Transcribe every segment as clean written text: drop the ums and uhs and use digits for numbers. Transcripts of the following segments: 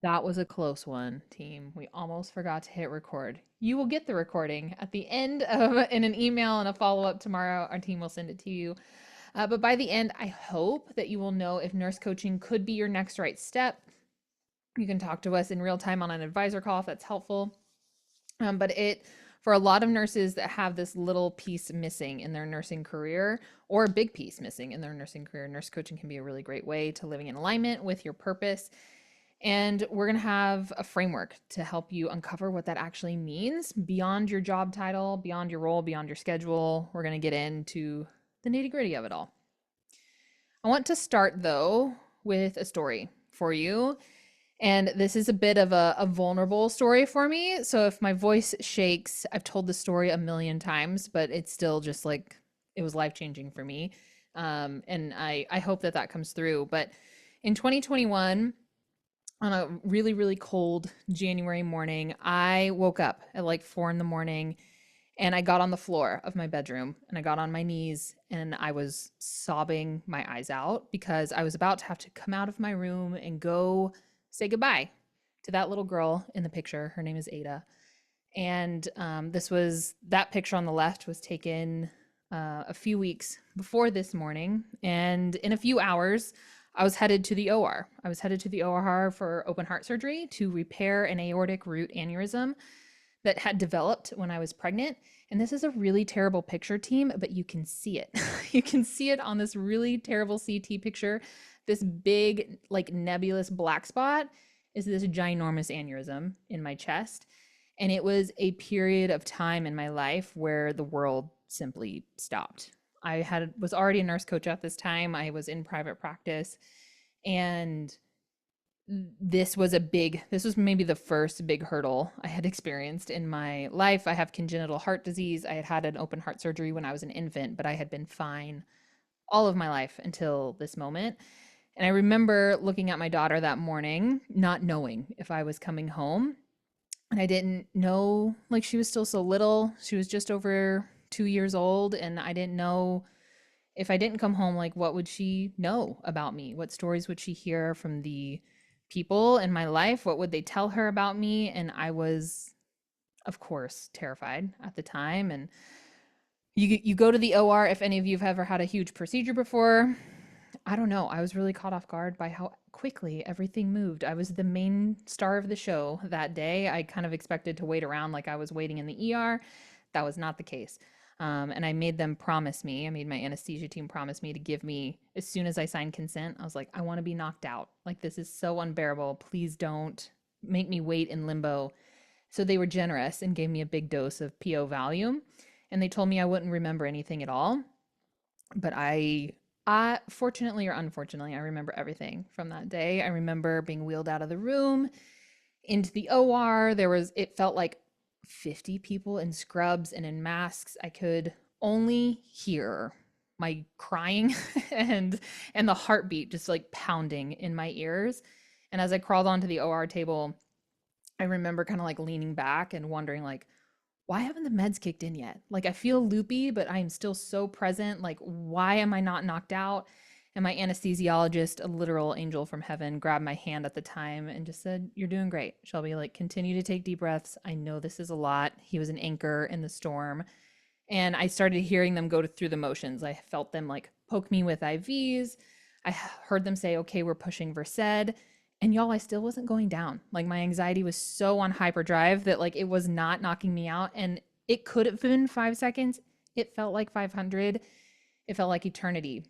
That was a close one, team. We almost forgot to hit record. You will get the recording at the end of in an email and a follow up tomorrow. Our team will send it to you. But by the end, I hope that you will know if nurse coaching could be your next right step. You can talk to us in real time on an advisor call if that's helpful. But for a lot of nurses that have this little piece missing in their nursing career or a big piece missing in their nursing career, nurse coaching can be a really great way to living in alignment with your purpose. And we're going to have a framework to help you uncover what that actually means beyond your job title, beyond your role, beyond your schedule. We're going to get into the nitty gritty of it all. I want to start, though, with a story for you. And this is a bit of a vulnerable story for me. So if my voice shakes, I've told the story a million times, but it's still just like it was life changing for me. And I hope that that comes through. But in 2021, on a really, really cold January morning, I woke up at like 4 in the morning and I got on the floor of my bedroom and I got on my knees and I was sobbing my eyes out because I was about to have to come out of my room and go say goodbye to that little girl in the picture. Her name is Ada. And that picture on the left was taken a few weeks before this morning. And in a few hours, I was headed to the OR. I was headed to the OR for open heart surgery to repair an aortic root aneurysm that had developed when I was pregnant. And this is a really terrible picture, team, but you can see it. You can see it on this really terrible CT picture. This big, like nebulous black spot is this ginormous aneurysm in my chest. And it was a period of time in my life where the world simply stopped. Was already a nurse coach at this time. I was in private practice, and this was maybe the first big hurdle I had experienced in my life. I have congenital heart disease. I had an open heart surgery when I was an infant, but I had been fine all of my life until this moment. And I remember looking at my daughter that morning, not knowing if I was coming home. And I didn't know, like, she was still so little. She was just over 2 years old. And I didn't know if I didn't come home, like, what would she know about me? What stories would she hear from the people in my life? What would they tell her about me? And I was, of course, terrified at the time. And you go to the OR, if any of you have ever had a huge procedure before. I don't know. I was really caught off guard by how quickly everything moved. I was the main star of the show that day. I kind of expected to wait around like I was waiting in the ER. That was not the case. And I made my anesthesia team promise me to give me, as soon as I signed consent, I was like, I want to be knocked out. Like, this is so unbearable. Please don't make me wait in limbo. So they were generous and gave me a big dose of PO Valium. And they told me I wouldn't remember anything at all. But fortunately or unfortunately, I remember everything from that day. I remember being wheeled out of the room into the OR. It felt like 50 people in scrubs and in masks. I could only hear my crying and the heartbeat just like pounding in my ears. And as I crawled onto the OR table, I remember kind of like leaning back and wondering, like, why haven't the meds kicked in yet? Like, I feel loopy, but I am still so present. Like, why am I not knocked out? And my anesthesiologist, a literal angel from heaven, grabbed my hand at the time and just said, "You're doing great, Shelby. Like, continue to take deep breaths. I know this is a lot." He was an anchor in the storm. And I started hearing them through the motions. I felt them like poke me with IVs. I heard them say, "Okay, we're pushing Versed." And y'all, I still wasn't going down. Like, my anxiety was so on hyperdrive that like it was not knocking me out. And it could have been 5 seconds. It felt like 500. It felt like eternity.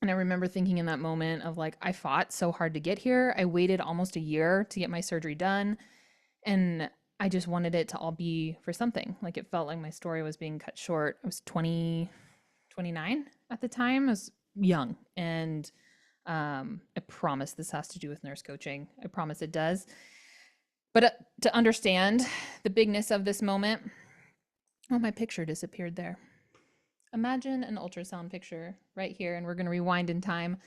And I remember thinking in that moment of like, I fought so hard to get here. I waited almost a year to get my surgery done. And I just wanted it to all be for something. Like, it felt like my story was being cut short. I was 29 at the time. I was young. And I promise this has to do with nurse coaching. I promise it does. But to understand the bigness of this moment, oh, my picture disappeared there. Imagine an ultrasound picture right here, and we're going to rewind in time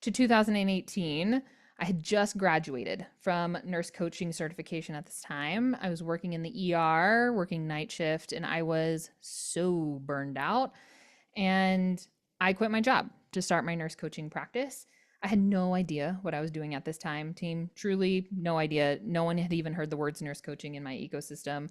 to 2018. I had just graduated from nurse coaching certification at this time. I was working in the ER, working night shift, and I was so burned out. And I quit my job to start my nurse coaching practice. I had no idea what I was doing at this time, team. Truly, no idea. No one had even heard the words nurse coaching in my ecosystem.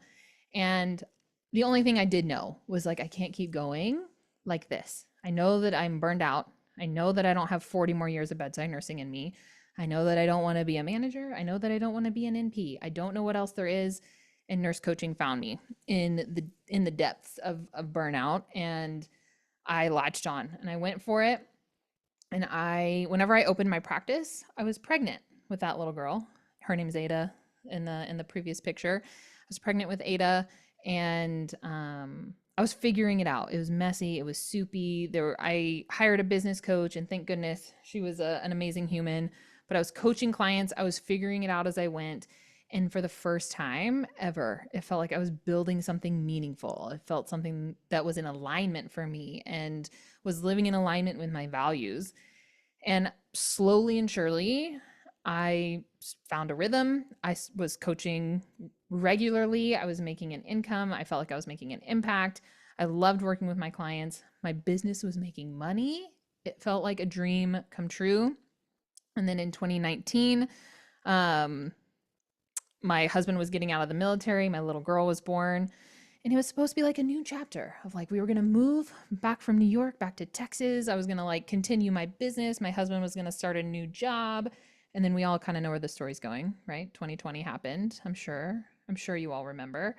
And the only thing I did know was like, I can't keep going like this. I know that I'm burned out. I know that I don't have 40 more years of bedside nursing in me. I know that I don't want to be a manager. I know that I don't want to be an NP. I don't know what else there is. And nurse coaching found me in the depths of burnout. And I latched on and I went for it. And whenever I opened my practice, I was pregnant with that little girl. Her name's Ada in the previous picture. I was pregnant with Ada, and I was figuring it out. It was messy. It was soupy. I hired a business coach, and thank goodness she was an amazing human. But I was coaching clients. I was figuring it out as I went. And for the first time ever, it felt like I was building something meaningful. It felt something that was in alignment for me and was living in alignment with my values. And slowly and surely, I found a rhythm. I was coaching regularly. I was making an income. I felt like I was making an impact. I loved working with my clients. My business was making money. It felt like a dream come true. And then in 2019, um, my husband was getting out of the military. My little girl was born. And it was supposed to be like a new chapter of like, we were going to move back from New York back to Texas. I was going to like continue my business. My husband was going to start a new job. And then we all kind of know where the story's going, right? 2020 happened. I'm sure. I'm sure you all remember.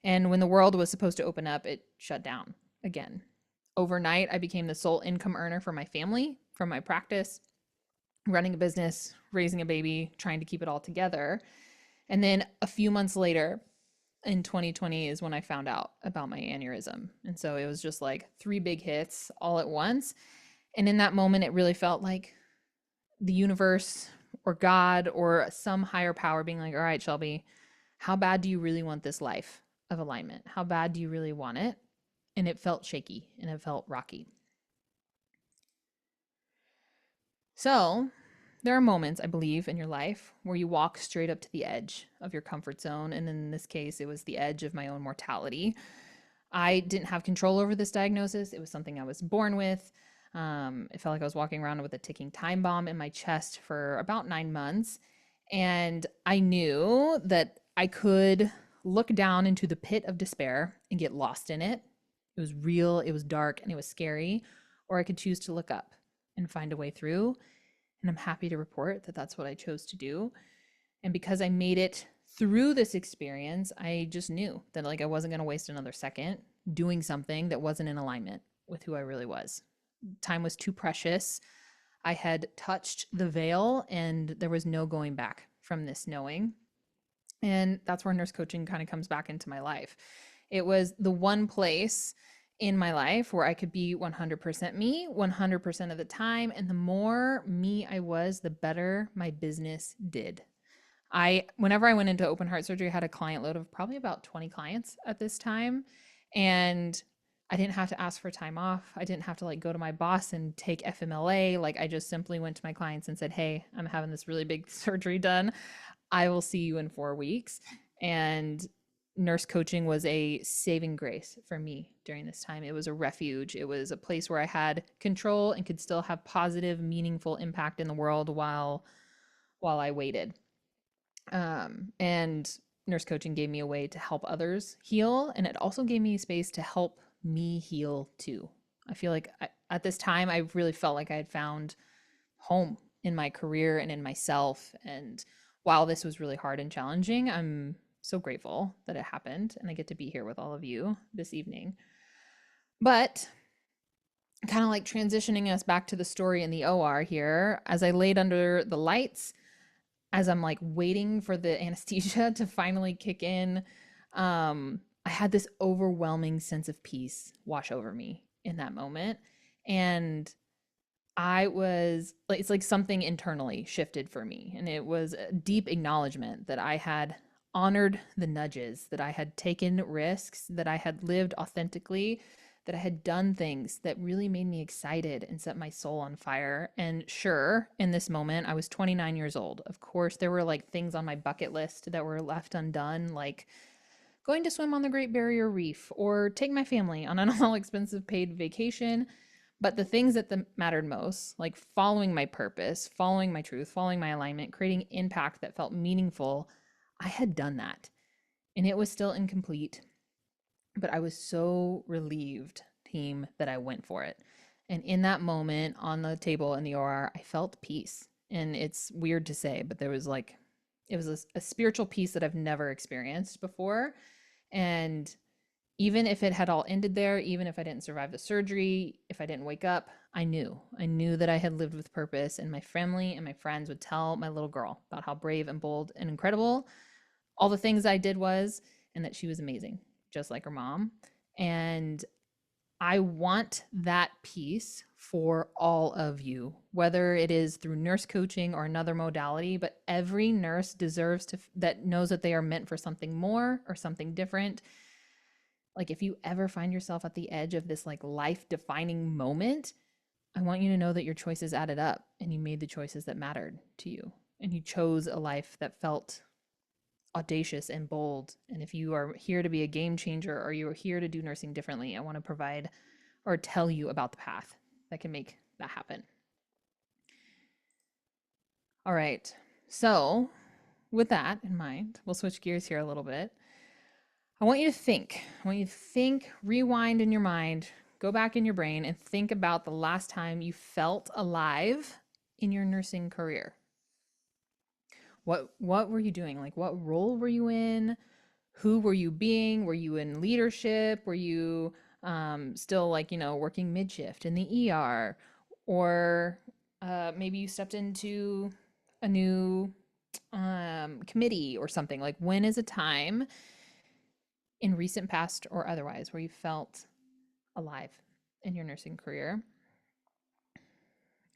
And when the world was supposed to open up, it shut down again. Overnight, I became the sole income earner for my family from my practice, running a business, raising a baby, trying to keep it all together. And then a few months later, in 2020 is when I found out about my aneurysm. And so it was just like three big hits all at once. And in that moment, it really felt like the universe or God or some higher power being like, all right, Shelby, how bad do you really want this life of alignment? How bad do you really want it? And it felt shaky and it felt rocky. So there are moments, I believe, in your life where you walk straight up to the edge of your comfort zone. And in this case, it was the edge of my own mortality. I didn't have control over this diagnosis. It was something I was born with. It felt like I was walking around with a ticking time bomb in my chest for about 9 months. And I knew that I could look down into the pit of despair and get lost in it. It was real, it was dark, and it was scary. Or I could choose to look up and find a way through. And I'm happy to report that that's what I chose to do. And because I made it through this experience, I just knew that like I wasn't going to waste another second doing something that wasn't in alignment with who I really was. Time was too precious. I had touched the veil and there was no going back from this knowing. And that's where nurse coaching kind of comes back into my life. It was the one place in my life where I could be 100% me 100% of the time. And the more me I was, the better my business did. Whenever I went into open heart surgery, I had a client load of probably about 20 clients at this time. And I didn't have to ask for time off. I didn't have to like go to my boss and take FMLA. Like I just simply went to my clients and said, hey, I'm having this really big surgery done. I will see you in 4 weeks. And nurse coaching was a saving grace for me during this time. It was a refuge. It was a place where I had control and could still have positive, meaningful impact in the world while I waited. And nurse coaching gave me a way to help others heal, and it also gave me space to help me heal too. I feel like at this time, I really felt like I had found home in my career and in myself. And while this was really hard and challenging, I'm so grateful that it happened and I get to be here with all of you this evening. But kind of like transitioning us back to the story in the OR here, as I laid under the lights, as I'm like waiting for the anesthesia to finally kick in, I had this overwhelming sense of peace wash over me in that moment. And I was like, it's like something internally shifted for me. And it was a deep acknowledgement that I had honored the nudges, that I had taken risks, that I had lived authentically, that I had done things that really made me excited and set my soul on fire. And sure, in this moment, I was 29 years old. Of course, there were like things on my bucket list that were left undone, like going to swim on the Great Barrier Reef or take my family on an all expensive paid vacation. But the things that mattered most, like following my purpose, following my truth, following my alignment, creating impact that felt meaningful, I had done that. And it was still incomplete, but I was so relieved, team, that I went for it. And in that moment on the table in the OR, I felt peace. And it's weird to say, but there was like, it was a spiritual peace that I've never experienced before. And even if it had all ended there, even if I didn't survive the surgery, if I didn't wake up, I knew that I had lived with purpose, and my family and my friends would tell my little girl about how brave and bold and incredible all the things I did was, and that she was amazing, just like her mom. And I want that piece for all of you, whether it is through nurse coaching or another modality, but every nurse deserves to, that knows that they are meant for something more or something different. Like if you ever find yourself at the edge of this like life defining moment, I want you to know that your choices added up and you made the choices that mattered to you. And you chose a life that felt audacious and bold. And if you are here to be a game changer or you are here to do nursing differently, I want to provide or tell you about the path that can make that happen. All right. So, with that in mind, we'll switch gears here a little bit. I want you to think. I want you to think, rewind in your mind, go back in your brain and think about the last time you felt alive in your nursing career. What were you doing? Like what role were you in? Who were you being? Were you in leadership? Were you still like, working mid shift in the ER? Or maybe you stepped into a new committee or something. Like when is a time in recent past or otherwise where you felt alive in your nursing career?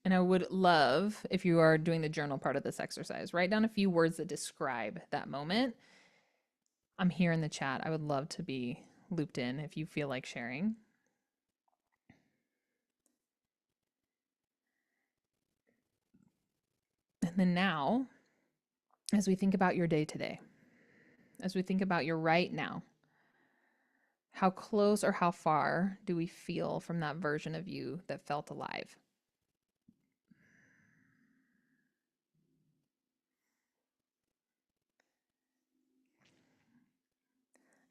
And I would love, if you are doing the journal part of this exercise, write down a few words that describe that moment. I'm here in the chat. I would love to be looped in if you feel like sharing. And then now, as we think about your day today, as we think about your right now, how close or how far do we feel from that version of you that felt alive?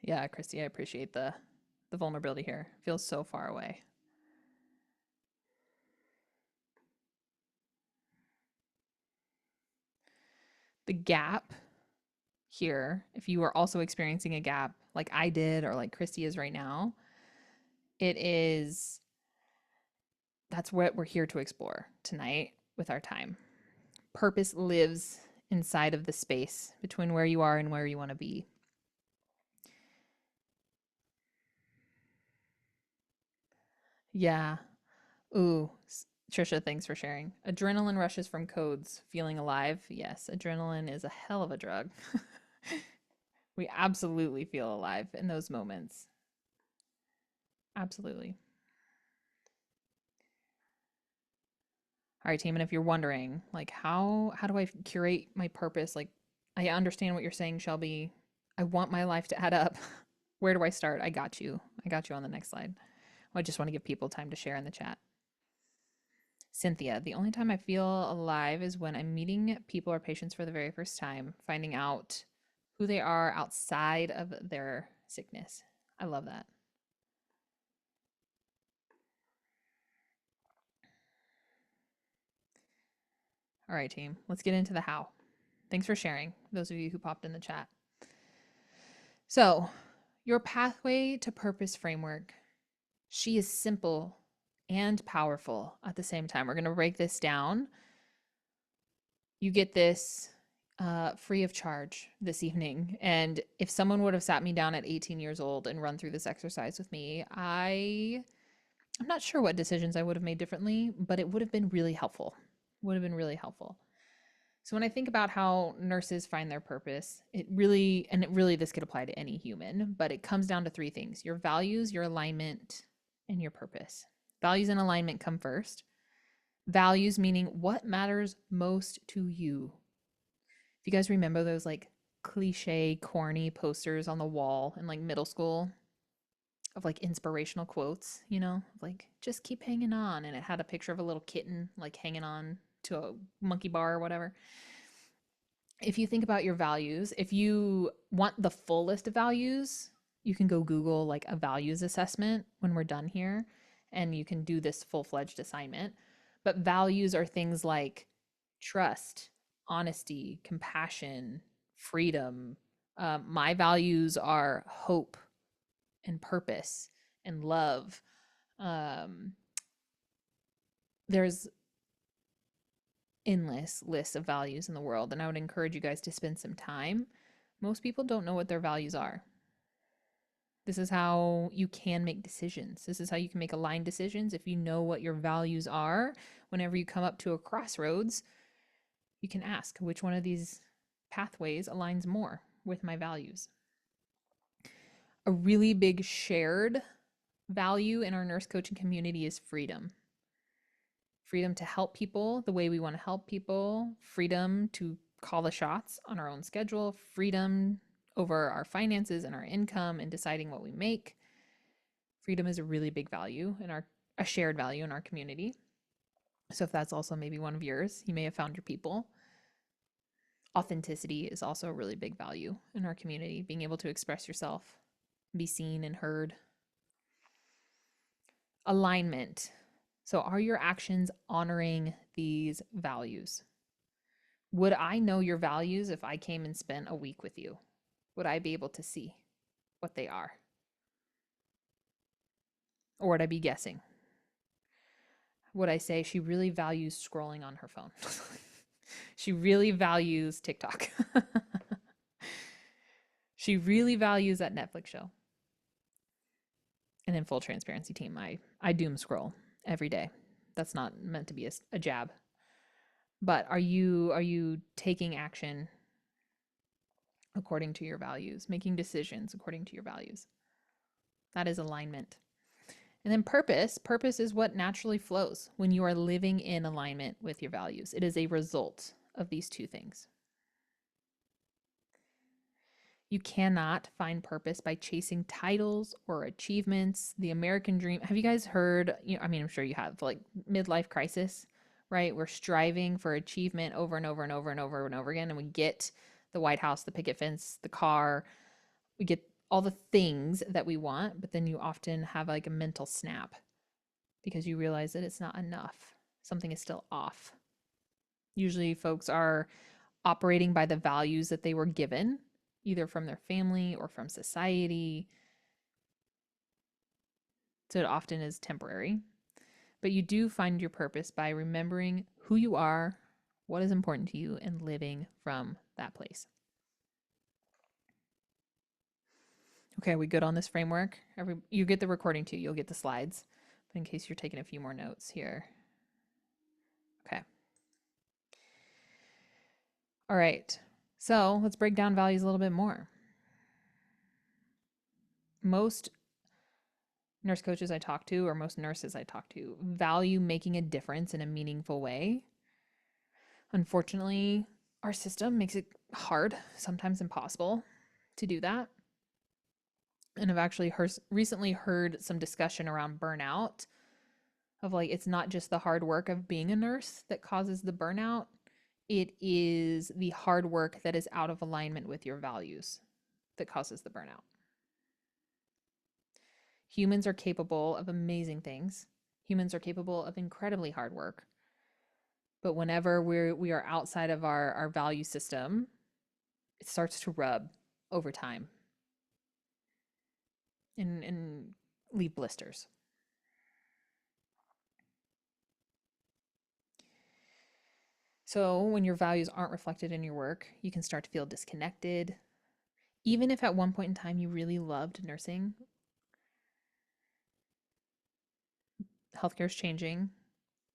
Yeah, Christy, I appreciate the vulnerability here. It feels so far away. The gap here, if you are also experiencing a gap like I did or like Christy is right now, that's what we're here to explore tonight with our time. Purpose lives inside of the space between where you are and where you want to be. Yeah. Ooh, Trisha, thanks for sharing. Adrenaline rushes from codes, feeling alive. Yes, adrenaline is a hell of a drug. We absolutely feel alive in those moments. Absolutely. All right, team. And if you're wondering, like, how do I curate my purpose? Like, I understand what you're saying, Shelby. I want my life to add up. Where do I start? I got you. I got you on the next slide. I just want to give people time to share in the chat. Cynthia, the only time I feel alive is when I'm meeting people or patients for the very first time, finding out who they are outside of their sickness. I love that. All right, team, let's get into the how. Thanks for sharing, those of you who popped in the chat. So, your pathway to purpose framework, she is simple and powerful at the same time. We're going to break this down. You get this free of charge this evening. And if someone would have sat me down at 18 years old and run through this exercise with me, I'm not sure what decisions I would have made differently, but it would have been really helpful. Would have been really helpful. So when I think about how nurses find their purpose, it really this could apply to any human, but it comes down to three things: your values, your alignment, and your purpose. Values and alignment come first. Values meaning what matters most to you. If you guys remember those like cliche, corny posters on the wall in like middle school, of like inspirational quotes, like just keep hanging on. And it had a picture of a little kitten like hanging on to a monkey bar or whatever. If you think about your values, if you want the full list of values, you can go Google like a values assessment when we're done here, and you can do this full fledged assignment. But values are things like trust, honesty, compassion, freedom. My values are hope and purpose and love. Um, there's endless lists of values in the world, and I would encourage you guys to spend some time. Most people don't know what their values are. This is how you can make decisions. This is how you can make aligned decisions. If you know what your values are, whenever you come up to a crossroads, you can ask which one of these pathways aligns more with my values. A really big shared value in our nurse coaching community is freedom. Freedom to help people the way we want to help people, freedom to call the shots on our own schedule, freedom over our finances and our income and deciding what we make. Freedom is a really big value in a shared value in our community. So if that's also maybe one of yours, you may have found your people. Authenticity is also a really big value in our community, being able to express yourself, be seen and heard. Alignment. So are your actions honoring these values? Would I know your values if I came and spent a week with you? Would I be able to see what they are? Or would I be guessing? Would I say she really values scrolling on her phone? She really values TikTok. She really values that Netflix show. And in full transparency, team, I doom scroll every day. That's not meant to be a jab. But are you taking action according to your values, making decisions according to your values? That is alignment. And then purpose. Purpose is what naturally flows when you are living in alignment with your values. It is a result of these two things. You cannot find purpose by chasing titles or achievements. The American dream. Have you guys heard, I'm sure you have, like midlife crisis, right? We're striving for achievement over and over and over and over and over again. And we get the White House, the picket fence, the car, we get all the things that we want, but then you often have like a mental snap because you realize that it's not enough. Something is still off. Usually folks are operating by the values that they were given, either from their family or from society. So it often is temporary. But you do find your purpose by remembering who you are, what is important to you, and living from that place. Okay, are we good on this framework? You get the recording too, you'll get the slides, but in case you're taking a few more notes here. Okay. All right, so let's break down values a little bit more. Most nurse coaches I talk to, or most nurses I talk to, value making a difference in a meaningful way. Unfortunately, our system makes it hard, sometimes impossible, to do that. And I've actually recently heard some discussion around burnout, of like, it's not just the hard work of being a nurse that causes the burnout. It is the hard work that is out of alignment with your values that causes the burnout. Humans are capable of amazing things. Humans are capable of incredibly hard work. But whenever we are outside of our value system, it starts to rub over time and leave blisters. So when your values aren't reflected in your work, you can start to feel disconnected. Even if at one point in time you really loved nursing, healthcare is changing.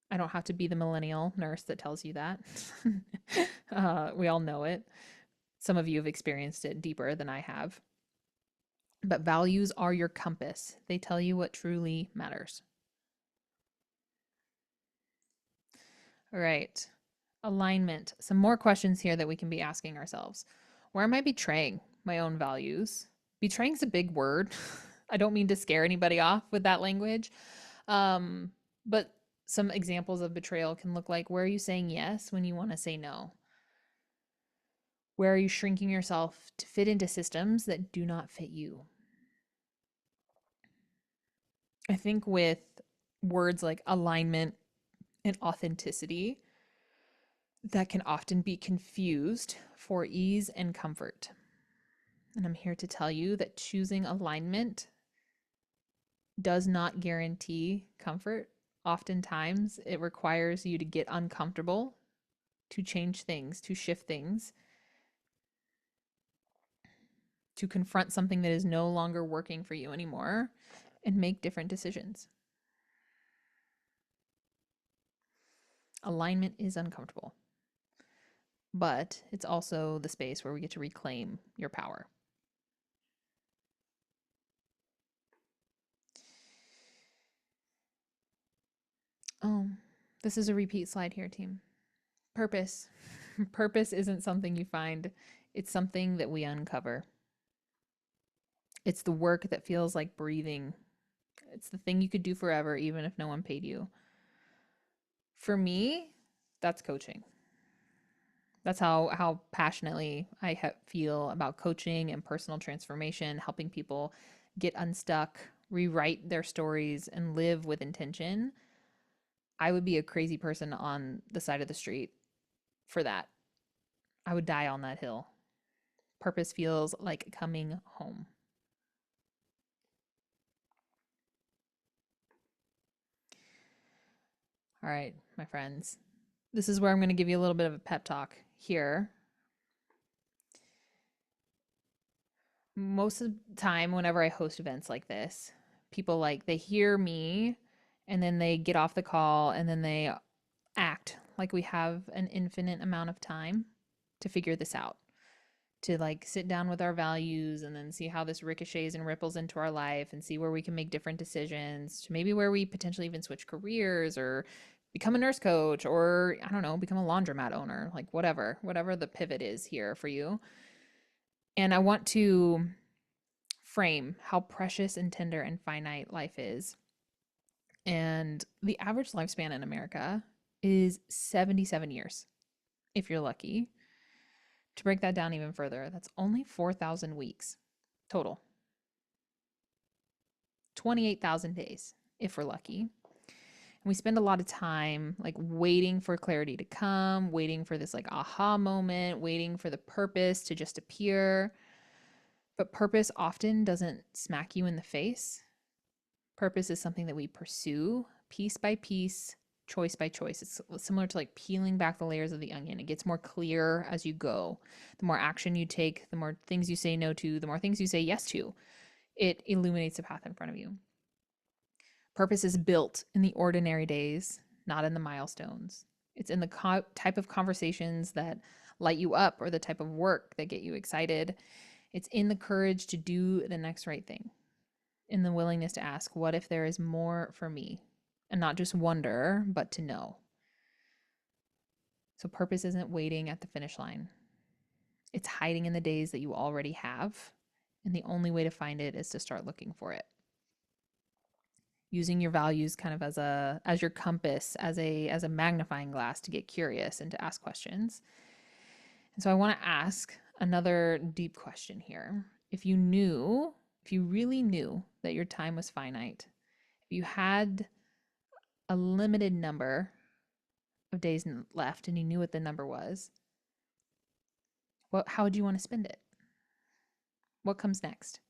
I don't have to be the millennial nurse that tells you that. We all know it. Some of you have experienced it deeper than I have. But values are your compass. They tell you what truly matters. All right. Alignment. Some more questions here that we can be asking ourselves. Where am I betraying my own values? Betraying is a big word. I don't mean to scare anybody off with that language. But some examples of betrayal can look like, where are you saying yes when you want to say no? Where are you shrinking yourself to fit into systems that do not fit you? I think with words like alignment and authenticity, that can often be confused for ease and comfort. And I'm here to tell you that choosing alignment does not guarantee comfort. Oftentimes, it requires you to get uncomfortable, to change things, to shift things, to confront something that is no longer working for you anymore, and make different decisions. Alignment is uncomfortable, but it's also the space where we get to reclaim your power. Oh, this is a repeat slide here, team. Purpose. Purpose isn't something you find, it's something that we uncover. It's the work that feels like breathing. It's the thing you could do forever, even if no one paid you. For me, that's coaching. That's how passionately I feel about coaching and personal transformation, helping people get unstuck, rewrite their stories, and live with intention. I would be a crazy person on the side of the street for that. I would die on that hill. Purpose feels like coming home. All right, my friends. This is where I'm going to give you a little bit of a pep talk here. Most of the time, whenever I host events like this, people they hear me and then they get off the call and then they act like we have an infinite amount of time to figure this out, to sit down with our values and then see how this ricochets and ripples into our life and see where we can make different decisions, to maybe where we potentially even switch careers or become a nurse coach, or I don't know, become a laundromat owner, whatever the pivot is here for you. And I want to frame how precious and tender and finite life is. And the average lifespan in America is 77 years, if you're lucky. To break that down even further, that's only 4,000 weeks total. 28,000 days, if we're lucky. And we spend a lot of time waiting for clarity to come, waiting for this aha moment, waiting for the purpose to just appear. But purpose often doesn't smack you in the face. Purpose is something that we pursue piece by piece, choice by choice. It's similar to peeling back the layers of the onion. It gets more clear as you go. The more action you take, the more things you say no to, the more things you say yes to. It illuminates the path in front of you. Purpose is built in the ordinary days, not in the milestones. It's in the type of conversations that light you up or the type of work that get you excited. It's in the courage to do the next right thing, in the willingness to ask, what if there is more for me? And not just wonder, but to know. So purpose isn't waiting at the finish line. It's hiding in the days that you already have. And the only way to find it is to start looking for it. Using your values kind of as your compass, as a magnifying glass to get curious and to ask questions. And so I want to ask another deep question here. If you really knew that your time was finite, if you had a limited number of days left and you knew what the number was, how would you want to spend it? What comes next?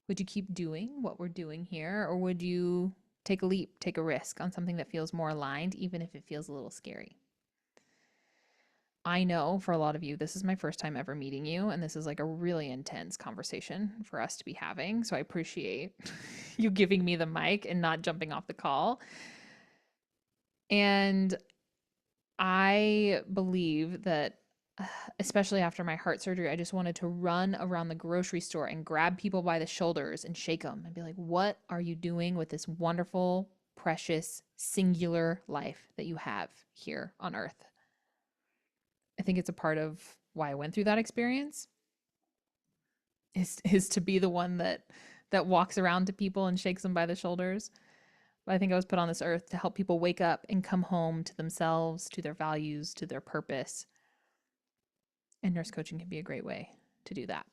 Would you keep doing what we're doing here, or would you take a leap, take a risk on something that feels more aligned, even if it feels a little scary? I know for a lot of you, this is my first time ever meeting you, and this is a really intense conversation for us to be having. So I appreciate you giving me the mic and not jumping off the call. And I believe that, especially after my heart surgery, I just wanted to run around the grocery store and grab people by the shoulders and shake them and be like, what are you doing with this wonderful, precious, singular life that you have here on earth? I think it's a part of why I went through that experience is to be the one that that walks around to people and shakes them by the shoulders. But I think I was put on this earth to help people wake up and come home to themselves, to their values, to their purpose. And nurse coaching can be a great way to do that.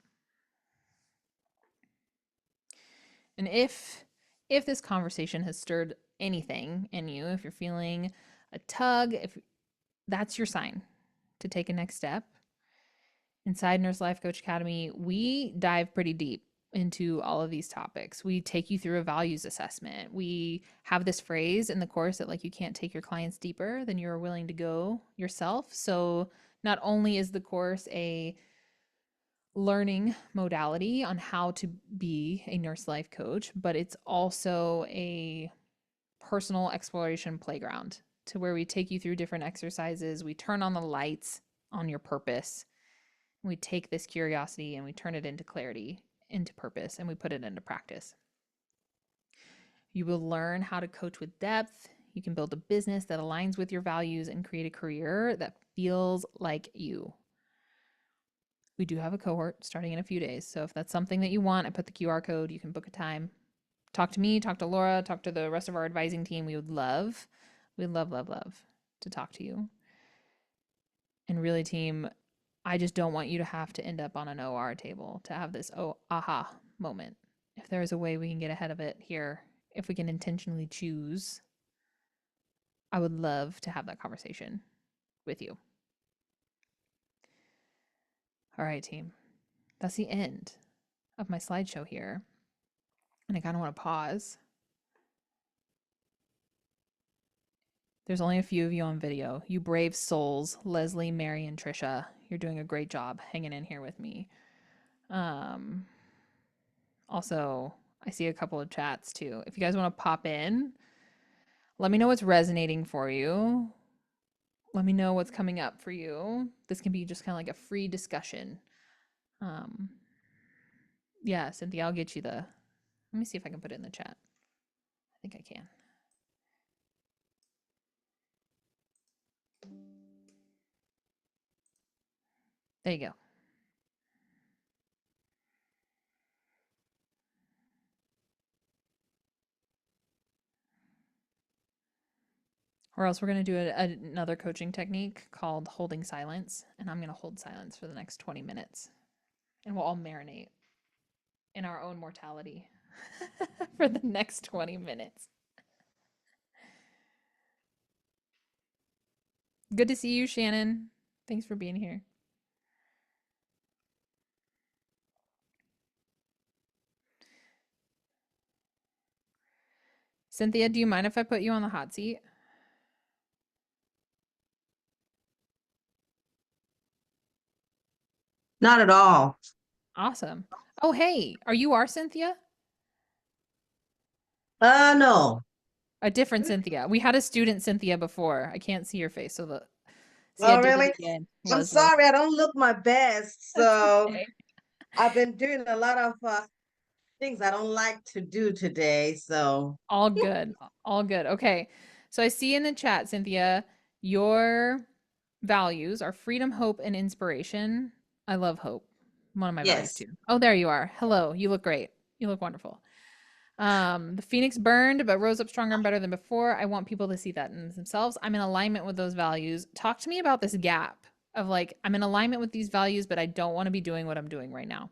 And if this conversation has stirred anything in you, if you're feeling a tug, if that's your sign to take a next step. Inside Nurse Life Coach Academy, we dive pretty deep into all of these topics. We take you through a values assessment. We have this phrase in the course that like you can't take your clients deeper than you're willing to go yourself. So not only is the course a learning modality on how to be a nurse life coach, but it's also a personal exploration playground to where we take you through different exercises. We turn on the lights on your purpose. We take this curiosity and we turn it into clarity, into purpose, and we put it into practice. You will learn how to coach with depth. You can build a business that aligns with your values and create a career that feels like you. We do have a cohort starting in a few days. So if that's something that you want, I put the QR code. You can book a time. Talk to me, talk to Laura, talk to the rest of our advising team. We'd love to talk to you. And really, team, I just don't want you to have to end up on an OR table to have this aha moment. If there is a way we can get ahead of it here, if we can intentionally choose, I would love to have that conversation with you. All right, team. That's the end of my slideshow here. And I kind of want to pause. There's only a few of you on video. You brave souls, Leslie, Mary, and Trisha. You're doing a great job hanging in here with me. Also, I see a couple of chats too. If you guys want to pop in, let me know what's resonating for you. Let me know what's coming up for you. This can be just kind of like a free discussion. Yeah, Cynthia, I'll get you the. Let me see if I can put it in the chat. I think I can. There you go. Or else we're going to do another coaching technique called holding silence. And I'm going to hold silence for the next 20 minutes. And we'll all marinate in our own mortality for the next 20 minutes. Good to see you, Shannon. Thanks for being here. Cynthia, do you mind if I put you on the hot seat? Not at all. Awesome. Oh, hey, are you our Cynthia? No. A different Cynthia. We had a student Cynthia before. I can't see your face, so see, I Oh, did it really? again, I'm Leslie. sorry, I don't look my best. That's So okay. I've been doing a lot of things I don't like to do today. So, All good. All good. Okay. So I see in the chat, Cynthia, your values are freedom, hope, and inspiration. I love hope. One of my values yes. too. Oh, there you are. Hello. You look great. You look wonderful. The phoenix burned but rose up stronger and better than before. I want people to see that in themselves. I'm in alignment with those values. Talk to me about this gap of like, I'm in alignment with these values, but I don't want to be doing what I'm doing right now.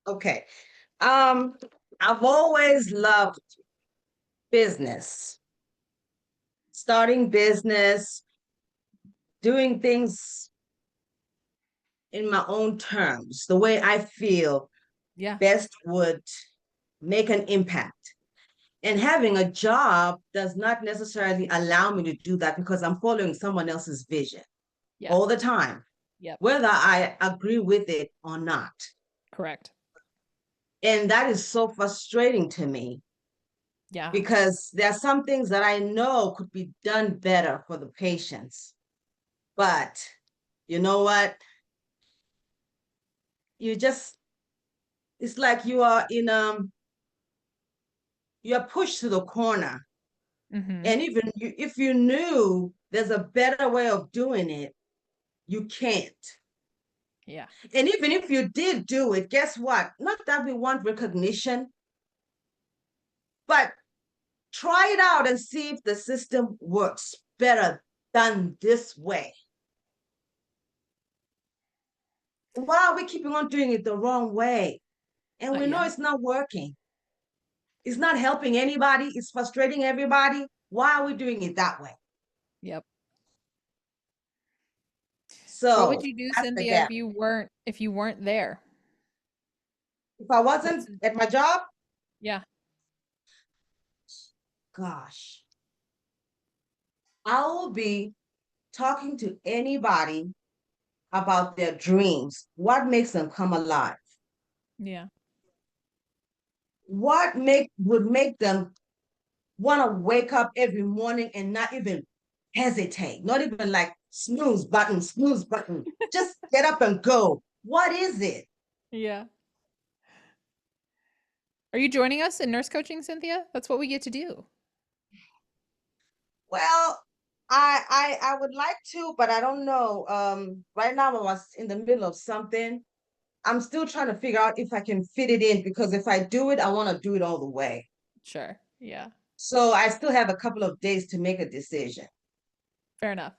Okay. I've always loved business, starting business, doing things in my own terms, the way I feel Yeah. best would make an impact. And having a job does not necessarily allow me to do that because I'm following someone else's vision Yeah. all the time, Yep. whether I agree with it or not. Correct. And that is so frustrating to me Yeah. because there are some things that I know could be done better for the patients. But you know what? You just, it's like you're pushed to the corner. Mm-hmm. And even if you knew there's a better way of doing it, you can't. Yeah. And even if you did do it, guess what? Not that we want recognition, but try it out and see if the system works better done this way. Why are we keeping on doing it the wrong way? And we know Yeah. it's not working. It's not helping anybody. It's frustrating everybody. Why are we doing it that way? Yep. What would So you do, that's the Cynthia, gap. if you weren't there? If I What's wasn't at my job, yeah. gosh, I will be talking to anybody about their dreams. What makes them come alive? Yeah. What make would make them want to wake up every morning and not even hesitate, not even like snooze button. Just get up and go. What is it? Yeah. Are you joining us in nurse coaching, Cynthia? That's what we get to do. Well, I would like to, but I don't know. Right now I was in the middle of something. I'm still trying to figure out if I can fit it in because if I do it, I want to do it all the way. Sure. Yeah. So I still have a couple of days to make a decision. Fair enough.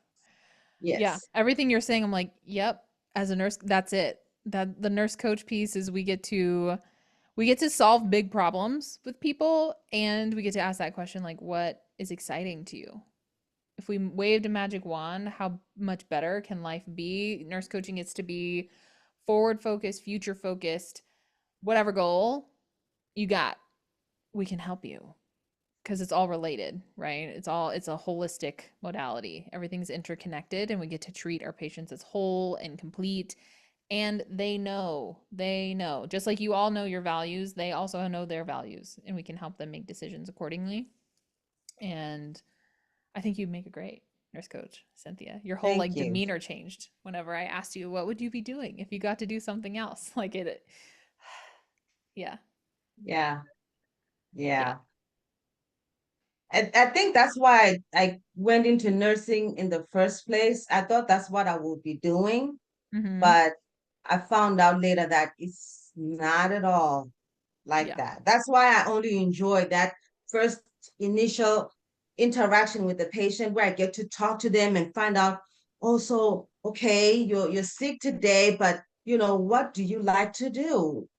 Yeah. Yes. Everything you're saying, I'm like, yep, as a nurse, that's it. That the nurse coach piece is we get to solve big problems with people and we get to ask that question like what is exciting to you? If we waved a magic wand, how much better can life be? Nurse coaching gets to be forward focused, future focused, whatever goal you got, we can help you because it's all related, right? It's a holistic modality. Everything's interconnected and we get to treat our patients as whole and complete. And they know, just like you all know your values, they also know their values, and we can help them make decisions accordingly. And I think you'd make a great nurse coach, Cynthia. Your whole Thank like you. demeanor changed whenever I asked you, what would you be doing if you got to do something else? Like it, yeah, Yeah. yeah. Yeah. I think that's why I went into nursing in the first place. I thought that's what I would be doing, Mm-hmm. but I found out later that it's not at all like Yeah. that. That's why I only enjoy that first initial interaction with the patient where I get to talk to them and find out also, okay, you're sick today, but what do you like to do?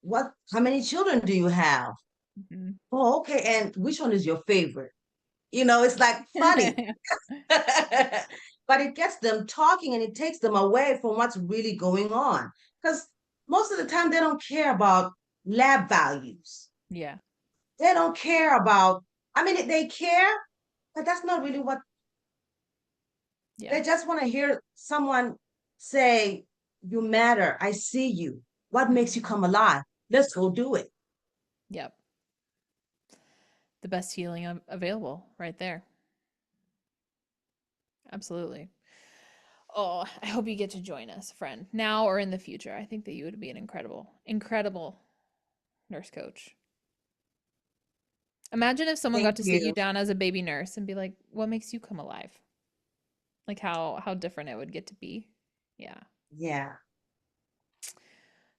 How many children do you have? Mm-hmm. Oh, okay, and which one is your favorite? It's like funny. But it gets them talking and it takes them away from what's really going on. Because most of the time they don't care about lab values. Yeah. They don't care about, I mean, they care, but that's not really what Yeah. they just want to hear someone say, you matter. I see you. What makes you Mm-hmm. come alive? Let's go do it. Yep. The best healing available right there. Absolutely. Oh, I hope you get to join us, friend, now or in the future. I think that you would be an incredible nurse coach. Imagine if someone got Thank to sit you you. down as a baby nurse and be like, "What makes you come alive?" Like how different it would get to be. Yeah. Yeah.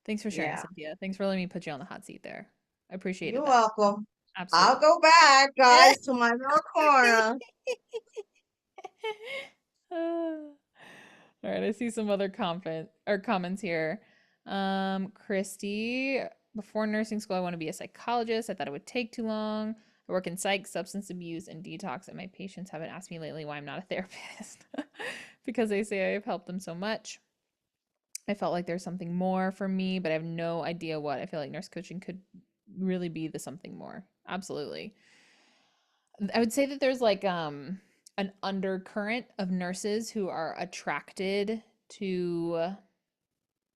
Thanks for sharing, Yeah. Cynthia. Thanks for letting me put you on the hot seat there. I appreciated You're that. welcome. I'll Absolutely. go back, guys, to my little corner. All right, I see some other comment or comments here. Christy, before nursing school, I want to be a psychologist. I thought it would take too long. I work in psych, substance abuse, and detox, and my patients haven't asked me lately why I'm not a therapist because they say I've helped them so much. I felt like there's something more for me, but I have no idea what. I feel like nurse coaching could really be the something more. Absolutely. I would say that there's like an undercurrent of nurses who are attracted to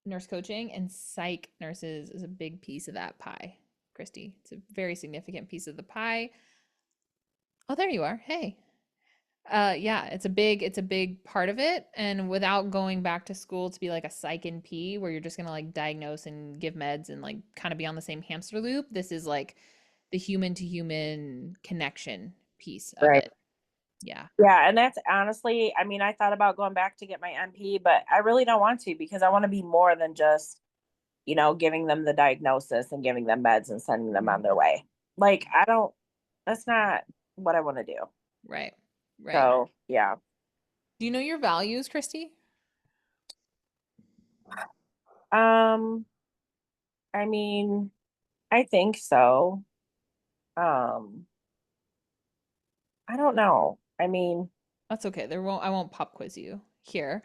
nurse coaching, and psych nurses is a big piece of that pie. Christy, it's a very significant piece of the pie. Oh, there you are. Hey. Yeah, it's a big part of it. And without going back to school to be like a psych NP where you're just gonna like diagnose and give meds and like kind of be on the same hamster loop, this is like the human to human connection piece of Right. it. Yeah. Yeah, and that's honestly, I mean, I thought about going back to get my NP, but I really don't want to because I want to be more than just, giving them the diagnosis and giving them meds and sending them on Mhm. their way. Like, I don't, that's not what I want to do. Right. Right. So, yeah. Do you know your values, Christy? Um, I mean, I think so. Um, I don't know. I mean, That's okay. I won't pop quiz you here.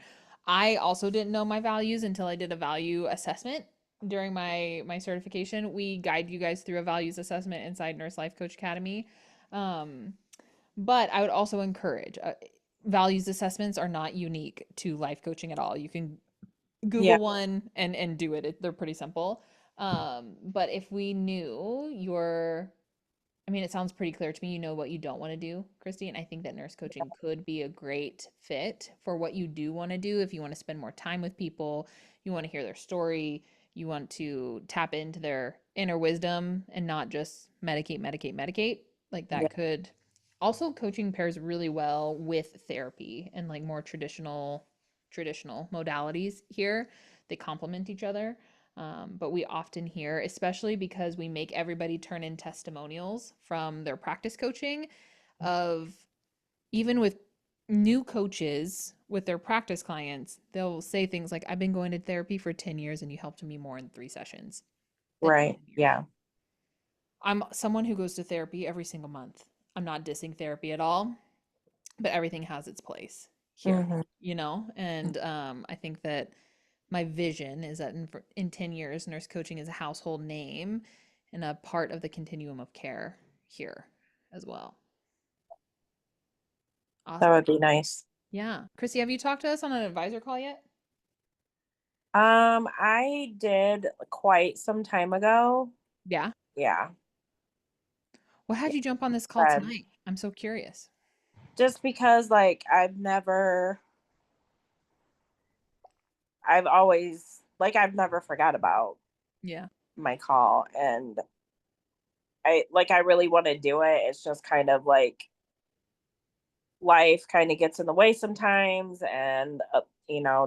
I also didn't know my values until I did a value assessment during my certification. We guide you guys through a values assessment inside Nurse Life Coach Academy. Um, but I would also encourage values assessments are not unique to life coaching at all. You can yeah, Google one and do it. They're pretty simple. But if we knew your I mean, it sounds pretty clear to me. You know what you don't want to do, Christy. And I think that nurse coaching could be a great fit for what you do want to do. If you want to spend more time with people, you want to hear their story, you want to tap into their inner wisdom and not just medicate, medicate, medicate. Like yeah, that could also coaching pairs really well with therapy and like more traditional modalities here. They complement each other. But we often hear, especially because we make everybody turn in testimonials from their practice coaching, of even with new coaches with their practice clients, they'll say things like, I've been going to therapy for 10 years and you helped me more in 3 sessions than right. anything you're doing. Yeah. I'm someone who goes to therapy every single month. I'm not dissing therapy at all, but everything has its place here, Hmm. and I think that my vision is that in 10 years, nurse coaching is a household name and a part of the continuum of care here as well. That Awesome. would be nice. Yeah. Chrissy, have you talked to us on an advisor call yet? I did quite some time ago. Yeah. Yeah. What had Yeah. you jump on this call Um, tonight? I'm so curious. just because like I've never forgot about Yeah. my call, and I really want to do it. It's just kind of like life kind of gets in the way sometimes, and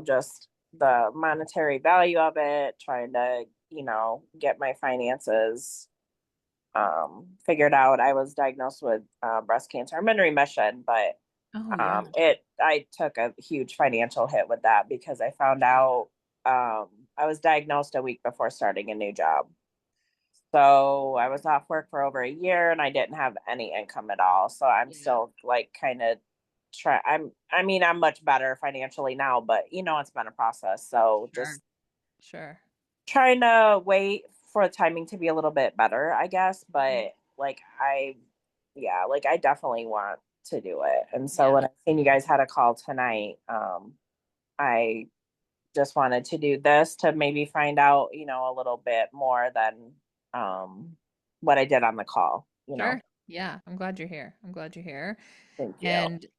just the monetary value of it, trying to get my finances figured out. I was diagnosed with breast cancer. I'm in remission, but Oh, yeah. it I took a huge financial hit with that because I found out I was diagnosed a week before starting a new job. So I was off work for over a year and I didn't have any income at all. So I'm Yeah. still like kind of I mean I'm much better financially now, but it's been a process. So Sure. just Sure. trying to wait for the timing to be a little bit better, I guess. Mhm. But like yeah, like I definitely want to do it. And so Yeah. when I seen you guys had a call tonight, I just wanted to do this to maybe find out, a little bit more than what I did on the call. Sure. Yeah. I'm glad you're here. I'm glad you're here. Thank you. And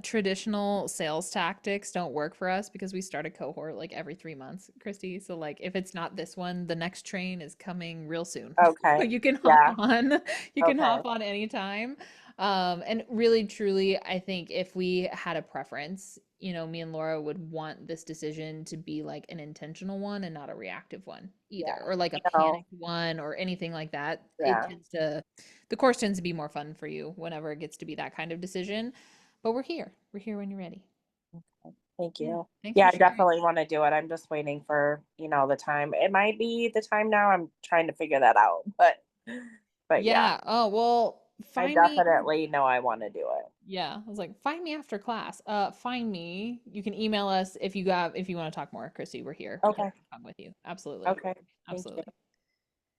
traditional sales tactics don't work for us because we start a cohort like every 3 months, Christy. So like if it's not this one, the next train is coming real soon. So Okay. you can hop Yeah. on. You can Okay. hop on anytime. And really, truly, I think if we had a preference, me and Laura would want this decision to be like an intentional one and not a reactive one either, Yeah. or like a You know, panicked one or anything like that. yeah. The course tends to be more fun for you whenever it gets to be that kind of decision. But we're here. We're here when you're ready. Thank Yeah. you. Thanks for Yeah, I sharing. definitely want to do it. I'm just waiting for, the time. It might be the time now. I'm trying to figure that out. But yeah, Yeah. Oh, well, I find me. definitely know I want to do it. Yeah. I was like, find me after class. Find me. You can email us if you want to talk more, Chrissy. We're here. We can Okay. come with you. Absolutely. Okay. Thank you. Absolutely.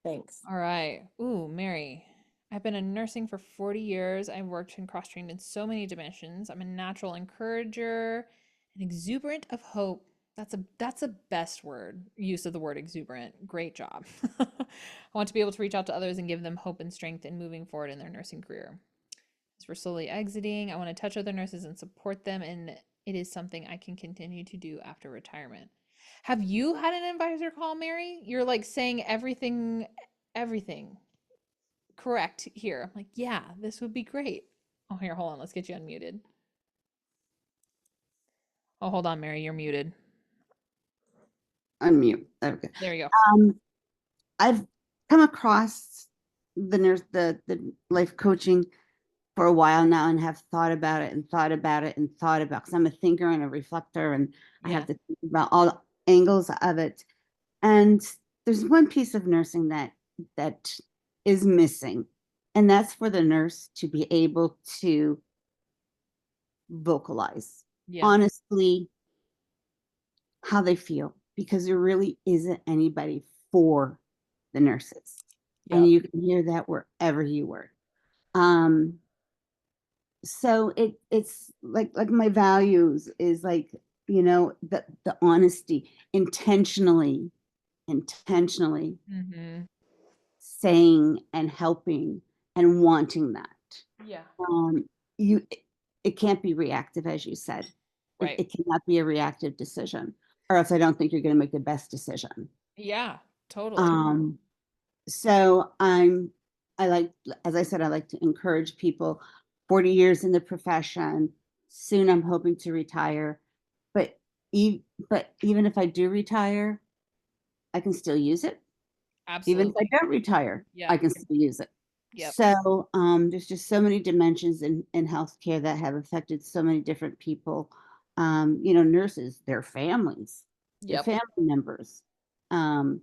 Thanks. All right. Ooh, Mary. I've been in nursing for 40 years. I've worked and cross-trained in so many dimensions. I'm a natural encourager, an exuberant of hope. That's a best word use of the word exuberant. Great job. I want to be able to reach out to others and give them hope and strength in moving forward in their nursing career. As we're slowly exiting, I want to touch other nurses and support them, and it is something I can continue to do after retirement. Have you had an advisor call, Mary? You're like saying everything correct here. I'm like, yeah, this would be great. Oh, here, hold on. Let's get you unmuted. Oh, hold on, Mary. You're muted. Unmute. Okay. There you go. I've come across the life coaching for a while now and have thought about it and thought about it and thought about, because I'm a thinker and a reflector and I Yeah. have to think about all angles of it. And there's one piece of nursing that is missing, and that's for the nurse to be able to vocalize Yeah. honestly how they feel, because there really isn't anybody for the nurses. Yep. And you can hear that wherever you work. So it's like my values is like, the honesty, intentionally Mm-hmm. saying and helping and wanting that. Yeah. Um, you it can't be reactive, as you said. It, Right. it cannot be a reactive decision, or else I don't think you're going to make the best decision. Yeah. Totally. Um, so I like, as I said, I like to encourage people. 40 years in the profession. Soon I'm hoping to retire. But but even if I do retire, I can still use it. Even if I Absolutely. don't retire, Yeah. I can still use it. Yep. So there's just so many dimensions in healthcare that have affected so many different people. Nurses, their families, their Yep. family members. Um,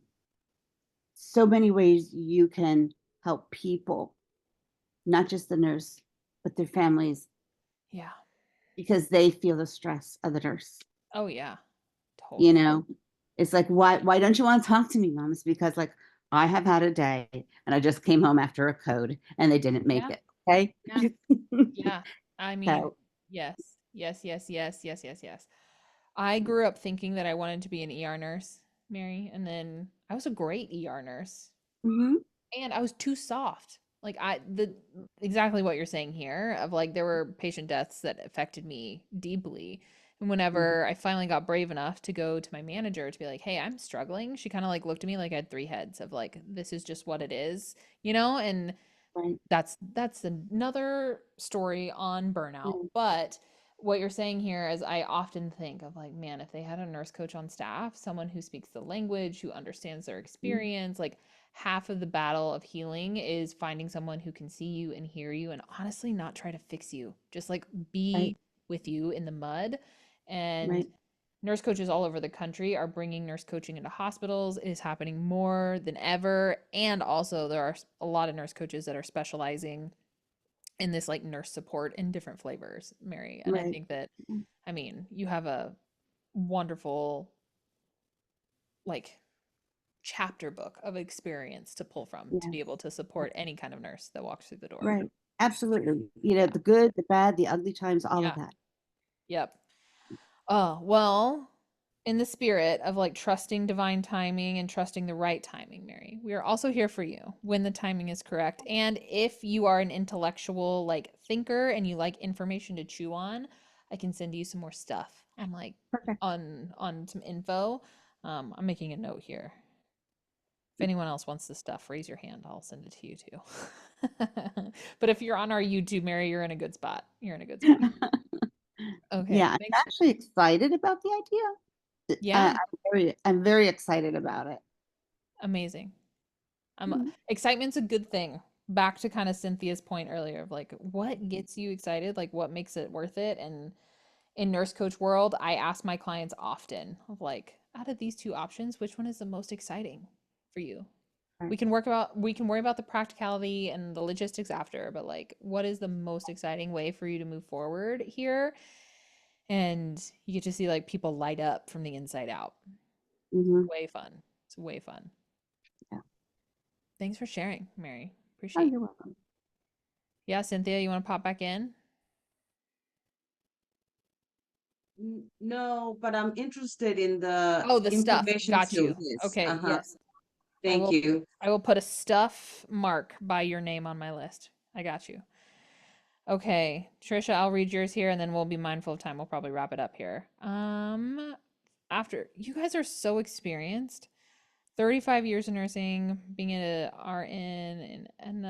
so many ways you can help people, not just the nurse, but their families, Yeah. because they feel the stress of the nurse. Oh, yeah. You Totally. know, it's like, why don't you want to talk to me, mom? It's because, like, I have had a day and I just came home after a code and they didn't make Yeah. it. Okay. Yeah. Yeah. I mean, So, yes. Yes, yes, yes, yes, yes, yes. I grew up thinking that I wanted to be an ER nurse, Mary, and then I was a great ER nurse. mhm, And I was too soft. Like the exactly what you're saying here of like there were patient deaths that affected me deeply. And mhm, whenever I finally got brave enough to go to my manager to be like, "Hey, I'm struggling." She kind of like looked at me like I had three heads of like this is just what it is, you know? And right, that's another story on burnout. right, But what you're saying here is I often think of like, man, if they had a nurse coach on staff, someone who speaks the language, who understands their mhm, experience, like half of the battle of healing is finding someone who can see you and hear you and honestly not try to fix you, just like right, be with you in the mud. And right, nurse coaches all over the country are bringing nurse coaching into hospitals. It is happening more than ever. And also, there are a lot of nurse coaches that are specializing in this like nurse support in different flavors, Mary. And I right. think that, I mean, you have a wonderful, like, chapter book of experience to pull from to be Yes, able to support any kind of nurse that walks through the door. right. Absolutely. Yeah. The good, the bad, the ugly times, all of Yeah. that. Yep. Oh, well, in the spirit of like trusting divine timing and trusting the right timing, Mary, we are also here for you when the timing is correct. And if you are an intellectual like thinker and you like information to chew on, I can send you some more stuff on like Perfect. on some info. I'm making a note here. If anyone else wants this stuff, raise your hand. I'll send it to you too. But if you're on our YouTube, Mary, you're in a good spot. You're in a good spot. Yeah, Okay, I'm thanks. actually excited about the idea. Yeah, I'm very excited about it. amazing. Mhm, Excitement's a good thing. Back to kind of Cynthia's point earlier of like what gets you excited, like what makes it worth it. And in nurse coach world, I ask my clients often of like, out of these two options, which one is the most exciting for you? right. We can worry about the practicality and the logistics after, but like what is the most exciting way for you to move forward here? And you get to see like people light up from the inside out. Mhm, Way fun. It's way fun. yeah. Thanks for sharing, Mary. Oh, Appreciate you. you're welcome. Yeah, Cynthia, you want to pop back in? No, but I'm interested in the Oh, the stuff. information Got too. you. Yes. Okay, Uh-huh. yes. I Thank will you. I will put a stuff mark by your name on my list. I got you. Okay, Trisha, I'll read yours here and then we'll be mindful of time. We'll probably wrap it up here. After you guys are so experienced. 35 years in nursing, being an RN and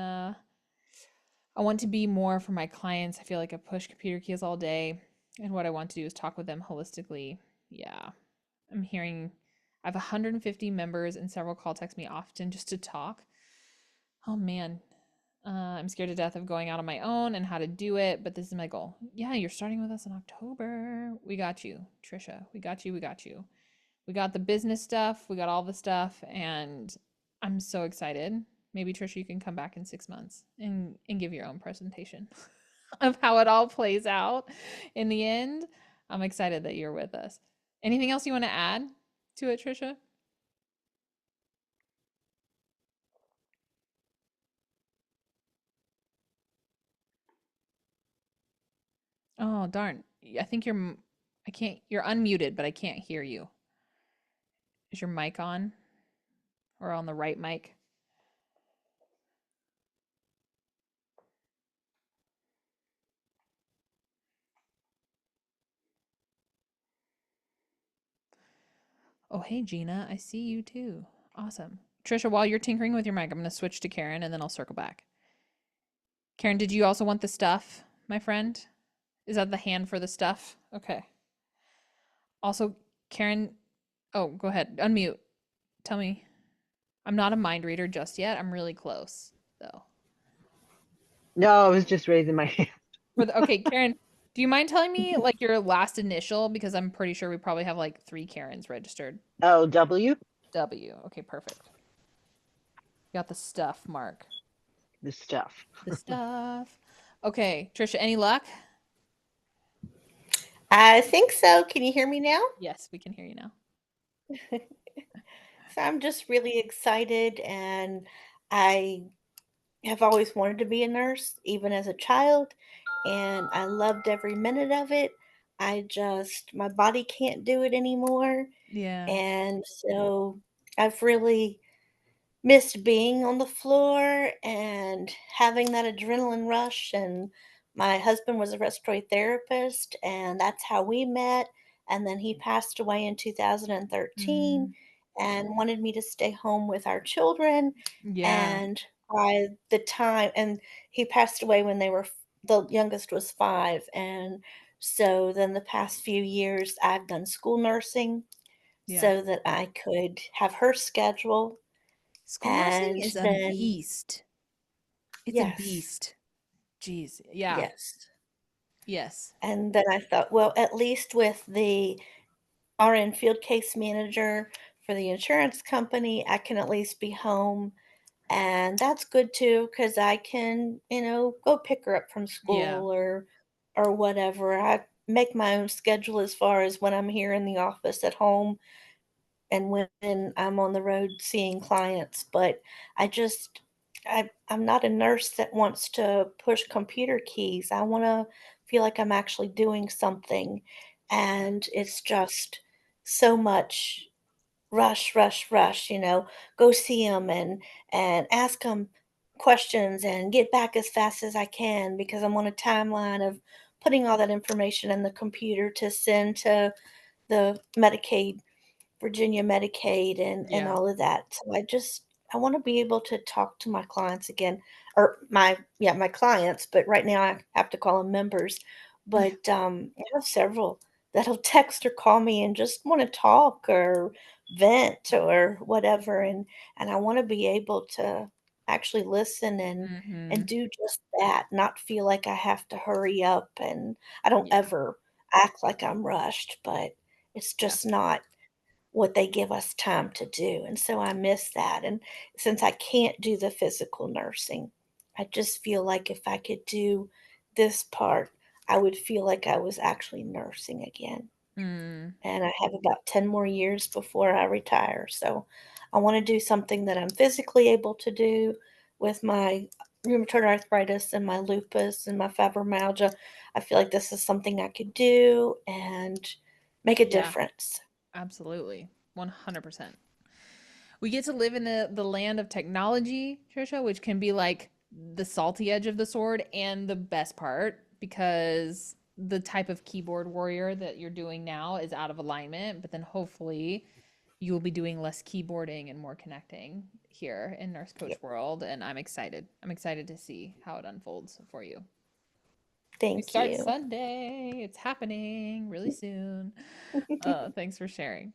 I want to be more for my clients. I feel like I push computer keys all day, and what I want to do is talk with them holistically. Yeah. I'm hearing I have 150 members and several call text me often just to talk. Oh man. I'm scared to death of going out on my own and how to do it, but this is my goal. Yeah, you're starting with us in October. We got you, Trisha. We got you. We got you. We got the business stuff. We got all the stuff, and I'm so excited. Maybe Trisha, you can come back in 6 months and give your own presentation of how it all plays out in the end. I'm excited that you're with us. Anything else you want to add to it, Trisha? Oh, darn. I think I can't, you're unmuted, but I can't hear you. Is your mic on or on the right mic? Oh, hey, Gina. I see you too. Awesome. Trisha, while you're tinkering with your mic, I'm going to switch to Karen and then I'll circle back. Karen, did you also want the stuff, my friend? Is that the hand for the stuff? Okay. Also, Karen, oh, go ahead. Unmute. Tell me. I'm not a mind reader just yet. I'm really close, though. No, I was just raising my hand. Okay, Karen, do you mind telling me like your last initial? Because I'm pretty sure we probably have like 3 Karens registered. Oh, W? W. Okay, perfect. Got the stuff, Mark. The stuff. The stuff. Okay, Trisha, any luck? I think so. Can you hear me now? Yes, we can hear you now. So I'm just really excited, and I have always wanted to be a nurse, even as a child, and I loved every minute of it. My body can't do it anymore. Yeah. And so I've really missed being on the floor and having that adrenaline rush. And my husband was a respiratory therapist, and that's how we met. And then he passed away in 2013 Mm, and wanted me to stay home with our children. yeah. And by the time, and he passed away when the youngest was 5. And so then the past few years, I've done school nursing Yeah. so that I could have her schedule. School nursing And is a then, beast. It's a yes, beast. Jeez. Yeah. yes. Yes. And then I thought, well, at least with the RN field case manager for the insurance company, I can at least be home. And that's good too, because I can, go pick her up from Yeah. school or whatever. I make my own schedule as far as when I'm here in the office at home and when I'm on the road seeing clients. But I just I'm not a nurse that wants to push computer keys. I want to feel like I'm actually doing something. And it's just so much rush, rush, rush, go see them and ask them questions and get back as fast as I can because I'm on a timeline of putting all that information in the computer to send to the Virginia Medicaid and Yeah. all of that. So I want to be able to talk to my clients again, or my clients, but right now I have to call them members. But I have several that'll text or call me and just want to talk or vent or whatever, and I want to be able to actually listen and Mm-hmm. do just that, not feel like I have to hurry up, and I don't Yeah. ever act like I'm rushed, but it's Yeah. just not what they give us time to do, and so I miss that. And since I can't do the physical nursing, I just feel like if I could do this part, I would feel like I was actually nursing again. Mm. And I have about 10 more years before I retire, so I wanna do something that I'm physically able to do with my rheumatoid arthritis and my lupus and my fibromyalgia. I feel like this is something I could do and make a Yeah. difference. Absolutely. 100%. We get to live in the land of technology, Trisha, which can be like the salty edge of the sword and the best part because the type of keyboard warrior that you're doing now is out of alignment, but then hopefully you will be doing less keyboarding and more connecting here in Nurse Coach Yep. world. And I'm excited. I'm excited to see how it unfolds for you. We Thank start you. Sunday. It's happening really soon. Thanks for sharing.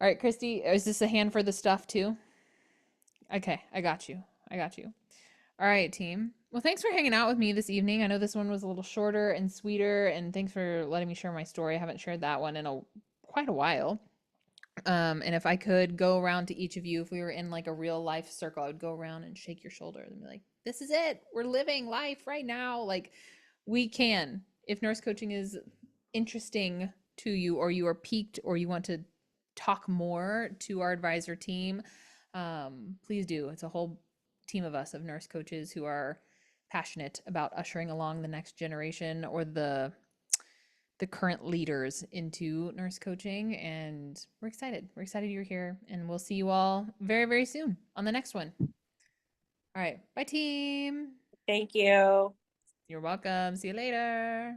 All right, Christy, is this a hand for the stuff too? Okay, I got you. I got you. All right, team. Well, thanks for hanging out with me this evening. I know this one was a little shorter and sweeter, and thanks for letting me share my story. I haven't shared that one in quite a while. And if I could go around to each of you, if we were in like a real life circle, I would go around and shake your shoulder and be like, "This is it. We're living life right now. Like we can. If nurse coaching is interesting to you, or you are piqued, or you want to talk more to our advisor team, please do. It's a whole team of us of nurse coaches who are passionate about ushering along the next generation or the current leaders into nurse coaching, and we're excited. We're excited you're here, and we'll see you all very, very soon on the next one. All right, bye team. Thank you. You're welcome. See you later.